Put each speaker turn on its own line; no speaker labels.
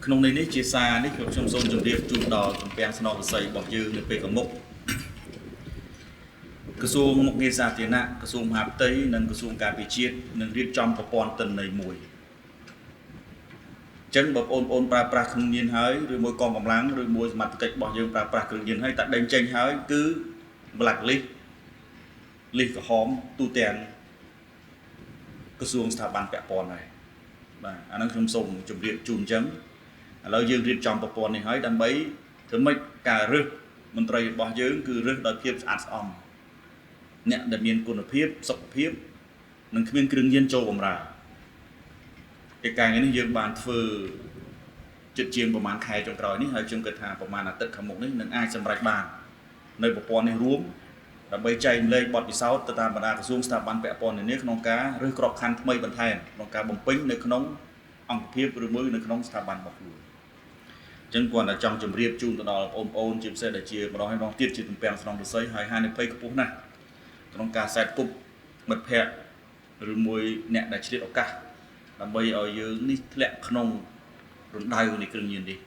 ក្នុងនេះជាសារនេះខ្ញុំសូមជម្រាបជូនដល់ទំពាំងស្នងសរសៃរបស់យើងនៅពេលកមុខក្រសួងមុខងារសាធារណៈក្រសួងមហាផ្ទៃនិងក្រសួងការពារជាតិនឹងរៀបចំប្រព័ន្ធទិន្នន័យមួយចឹងបើបងប្អូនប្រើប្រាស់គ្រឿងញៀនហើយឬមួយកងកម្លាំងឬមួយសមត្ថកិច្ចរបស់យើងប្រើប្រាស់គ្រឿងញៀនហើយតែដេញចេញហើយគឺ blacklist លិសក្រហមទូទាំងក្រសួងស្ថាប័នពាក់ព័ន្ធហើយបាទអាហ្នឹងខ្ញុំសូមជម្រាបជូនចឹងឥឡូវយើងរៀបចំប្រព័ន្ធនេះហើយដើម្បីធ្វើម៉េចការរើសមន្ត្រីរបស់យើងគឺរើសដោយភាពស្អាតស្អំអ្នកដែលមានគុណភាពសុខភាពនិងគ្មានគ្រឿងញៀនចូលបម្រើកិច្ចការនេះយើងបានធ្វើចិត្តជាងប្រហែលខែចុងក្រោយនេះហើយខ្ញុំគិតថាប្រហែលអាទិត្យខាងមុខនេះនឹងអាចសម្រេចបាននៅប្រព័ន្ធនេះរួមដើម្បីចែករំលែកបទពិសោធន៍ទៅតាមបណ្ដាក្រសួងស្ថាប័នពាក់ព័ន្ធនានាក្នុងការរើសក្របខ័ណ្ឌថ្មីបន្ថែមក្នុងការបំពេញនៅក្នុងអង្គភាពឬមួយនៅក្នុងស្ថាប័នរបស់ខ្លួនអញ្ចឹងគាត់តែចង់ជម្រាបជូនទៅដល់បងប្អូនជាពិសេសដែលជាម្ដងហើយម្ដងទៀតជាទំពាំងស្នងសរសៃហើយហានិភ័យខ្ពស់ណាស់ក្នុងការសែតគប់មិត្តភ័ក្តិឬមួយអ្នកដែលឆ្លៀតឱកាសដើម្បីឲ្យយើងនេះធ្លាក់ក្នុងរណ្ដៅនៃគ្រឿងញៀននេះ